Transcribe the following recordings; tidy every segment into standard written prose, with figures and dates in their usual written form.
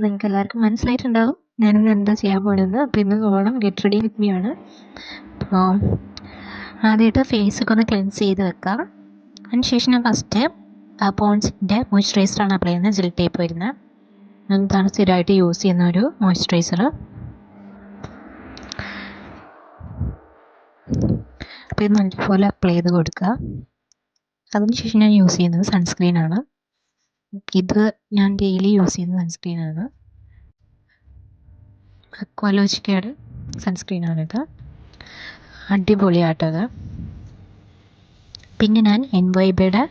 നിങ്ങൾക്ക് എല്ലാവർക്കും മനസ്സിലായിട്ടുണ്ടാവും ഞാനിന്ന് എന്താ ചെയ്യാൻ പോകുന്നത്. അപ്പോൾ ഇന്ന് Onam get ready with me ആണ്. അപ്പോൾ ആദ്യമായിട്ട് ഫേസൊക്കെ ഒന്ന് ക്ലെൻസ് ചെയ്ത് വെക്കാം. അതിനുശേഷം ഞാൻ ഫസ്റ്റ് പോൺസിൻ്റെ മോയ്സ്ചറൈസറാണ് അപ്ലൈ ചെയ്യുന്നത്. ജെൽ ടേപ്പ് വരുന്നത് എന്താണ് സ്ഥിരമായിട്ട് യൂസ് ചെയ്യുന്ന ഒരു മോയ്സ്ചറൈസർ. അപ്പോൾ ഇത് നല്ലപോലെ അപ്ലൈ ചെയ്ത് കൊടുക്കുക. അതിനുശേഷം ഞാൻ യൂസ് ചെയ്യുന്നത് സൺസ്ക്രീനാണ്. ഇത് ഞാൻ ഡെയിലി യൂസ് ചെയ്യുന്ന സൺസ്ക്രീനാണ്. അക്വാലോജിക്കയുടെ സൺസ്ക്രീനാണിത്. അടിപൊളിയാട്ടത്. പിന്നെ ഞാൻ എൻവൈബയുടെ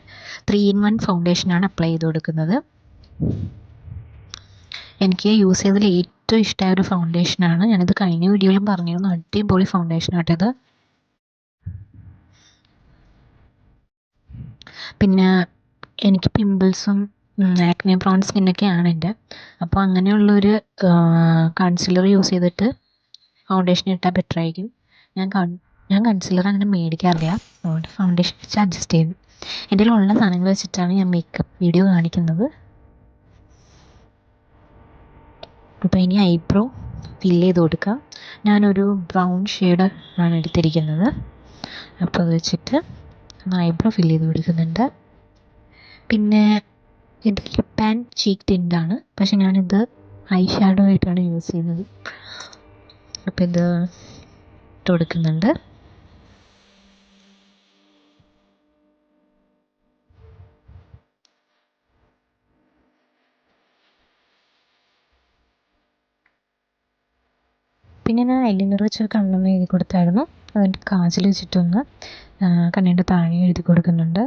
3-in-1 ഫൗണ്ടേഷനാണ് അപ്ലൈ ചെയ്ത് കൊടുക്കുന്നത്. എനിക്ക് യൂസ് ചെയ്തതിൽ ഏറ്റവും ഇഷ്ടമായ ഒരു ഫൗണ്ടേഷനാണ്. ഞാനിത് കഴിഞ്ഞ വീഡിയോയിലും പറഞ്ഞിരുന്നു. അടിപൊളി ഫൗണ്ടേഷനായിട്ടത്. പിന്നെ എനിക്ക് പിമ്പിൾസും ആക്നെ പ്രോൺ സ്കിന്നൊക്കെയാണ് എൻ്റെ. അപ്പോൾ അങ്ങനെയുള്ളൊരു കൺസീലർ യൂസ് ചെയ്തിട്ട് ഫൗണ്ടേഷൻ ഇട്ടാൽ ബെറ്റർ ആയിരിക്കും. ഞാൻ കൺസീലർ അങ്ങനെ മേടിക്കാറില്ല. അതുകൊണ്ട് ഫൗണ്ടേഷൻ വെച്ച് അഡ്ജസ്റ്റ് ചെയ്തു. എൻ്റെ ഉള്ള സാധനങ്ങൾ വെച്ചിട്ടാണ് ഞാൻ മേക്കപ്പ് വീഡിയോ കാണിക്കുന്നത്. അപ്പോൾ ഇനി ഐബ്രോ ഫില്ല് ചെയ്ത് കൊടുക്കാം. ഞാനൊരു ബ്രൗൺ ഷെയ്ഡ് ആണ് എടുത്തിരിക്കുന്നത്. അപ്പോൾ അത് വെച്ചിട്ട് ഐബ്രോ ഫില്ല് ചെയ്ത് കൊടുക്കുന്നുണ്ട്. പിന്നെ ഇത് ലിപ്പ് ആൻഡ് ചീക്ക് ടിൻ്റാണ്. പക്ഷെ ഞാനിത് ഐ ഷാഡോ ആയിട്ടാണ് യൂസ് ചെയ്യുന്നത്. അപ്പോൾ ഇത് ഇട്ട് കൊടുക്കുന്നുണ്ട്. പിന്നെ ഞാൻ ഐലൈനർ വെച്ച് കണ്ണൊന്ന് എഴുതി കൊടുത്തായിരുന്നു. അതിൻ്റെ കാജൽ വെച്ചിട്ടൊന്ന് കണ്ണിൻ്റെ താഴെ എഴുതി കൊടുക്കുന്നുണ്ട്.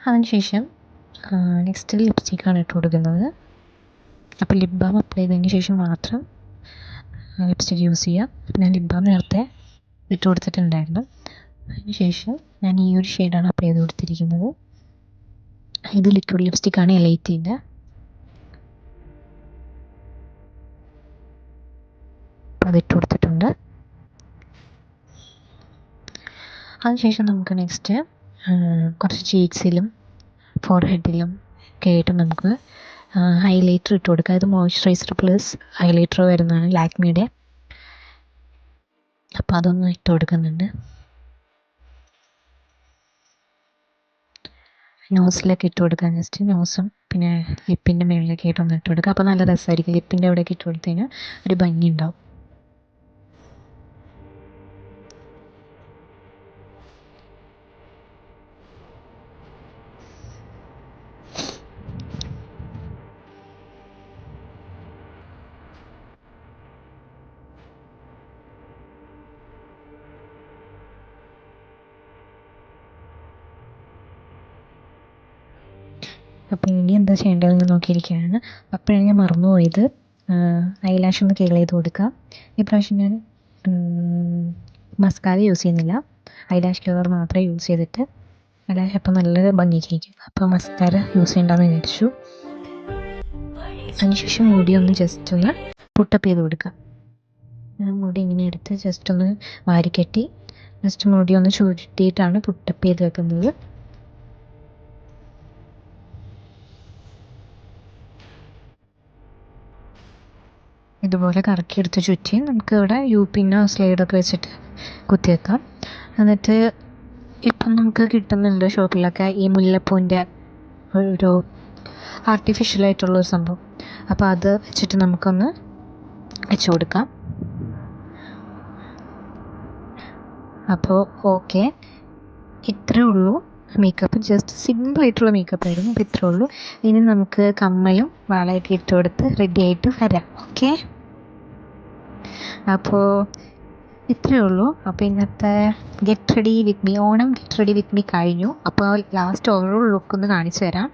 അതിനുശേഷം നെക്സ്റ്റ് ലിപ്സ്റ്റിക്കാണ് ഇട്ട് കൊടുക്കുന്നത്. അപ്പോൾ ലിപ് ബാം അപ്ലൈ ചെയ്തതിന് ശേഷം മാത്രം ലിപ്സ്റ്റിക്ക് യൂസ് ചെയ്യുക. ഞാൻ ലിപ് ബാം നേരത്തെ ഇട്ട് കൊടുത്തിട്ടുണ്ടായിരുന്നു. അതിനുശേഷം ഞാൻ ഈ ഒരു ഷെയ്ഡാണ് അപ്ലൈ ചെയ്ത് കൊടുത്തിരിക്കുന്നത്. ഇത് ലിക്വിഡ് ലിപ്സ്റ്റിക്കാണ് എലൈറ്റിൻ്റെ. അതിട്ട് കൊടുത്തിട്ടുണ്ട്. അതിനുശേഷം നമുക്ക് നെക്സ്റ്റ് കുറച്ച് ചീക്സിലും ഫോർഹെഡിലും ഒക്കെ ആയിട്ട് നമുക്ക് ഹൈലൈറ്റർ ഇട്ട് കൊടുക്കുക. ഇത് മോയ്സ്ചറൈസർ പ്ലസ് ഹൈലൈറ്റർ വരുന്നതാണ് ലാക്മിയുടെ. അപ്പോൾ അതൊന്ന് ഇട്ട് കൊടുക്കുന്നുണ്ട്. നോസിലൊക്കെ ഇട്ട് കൊടുക്കുക. ജസ്റ്റ് നോസും പിന്നെ ലിപ്പിൻ്റെ മുകളിലൊക്കെ ആയിട്ടൊന്ന് ഇട്ട് കൊടുക്കുക. അപ്പോൾ നല്ല രസമായിരിക്കും. ലിപ്പിൻ്റെ അവിടെയൊക്കെ ഇട്ട് കൊടുത്തു കഴിഞ്ഞാൽ ഒരു ഭംഗി ഉണ്ടാവും. അപ്പോൾ ഇനി എന്താ ചെയ്യേണ്ടതെന്ന് നോക്കിയിരിക്കുകയാണ്. അപ്പോഴാണ് ഞാൻ മറന്നുപോയത് ഐലാഷ് ഒന്ന് കെയർ ചെയ്ത് കൊടുക്കുക. ഇപ്രാവശ്യം ഞാൻ മസ്കാര യൂസ് ചെയ്യുന്നില്ല. ഐലാഷ് കെയർ മാത്രമേ യൂസ് ചെയ്തിട്ട് ഐലാഷ് അപ്പോൾ നല്ല ഭംഗിക്കായിരിക്കും. അപ്പോൾ മസ്കാര യൂസ് ചെയ്യേണ്ടെന്ന് വിചാരിച്ചു. അതിനുശേഷം മുടി ഒന്ന് ജസ്റ്റ് ഒന്ന് പുട്ടപ്പ് ചെയ്ത് കൊടുക്കുക. മുടി ഇങ്ങനെ എടുത്ത് ജസ്റ്റ് ഒന്ന് വാരിക്കെട്ടി ജസ്റ്റ് മുടി ഒന്ന് ചുരുട്ടിയിട്ടാണ് പുട്ടപ്പ് ചെയ്ത് വെക്കുന്നത്. ഇതുപോലെ കറക്കിയെടുത്ത് ചുറ്റി നമുക്ക് ഇവിടെ യൂപ്പിന്നോ സ്ലൈഡൊക്കെ വെച്ചിട്ട് കുത്തിവെക്കാം. എന്നിട്ട് ഇപ്പം നമുക്ക് കിട്ടുന്നുണ്ട് ഷോപ്പിലൊക്കെ ഈ മുല്ലപ്പൂവിൻ്റെ ഒരു ആർട്ടിഫിഷ്യലായിട്ടുള്ളൊരു സംഭവം. അപ്പോൾ അത് വെച്ചിട്ട് നമുക്കൊന്ന് വെച്ച് കൊടുക്കാം. അപ്പോൾ ഓക്കെ, ഇത്രയേ ഉള്ളൂ മേക്കപ്പ്. ജസ്റ്റ് സിമ്പിളായിട്ടുള്ള മേക്കപ്പ് ആയിരുന്നു. അപ്പോൾ ഇത്രയേ ഉള്ളൂ. ഇനി നമുക്ക് കമ്മലും വളയൊക്കെ ഇട്ട് കൊടുത്ത് റെഡി ആയിട്ട് വരാം. ഓക്കെ, അപ്പോൾ ഇത്രയേ ഉള്ളൂ. അപ്പോൾ ഇന്നത്തെ get ready with me Onam get ready with me കഴിഞ്ഞു. അപ്പോൾ ലാസ്റ്റ് ഓവറോൾ ലുക്ക് ഒന്ന് കാണിച്ചു തരാം.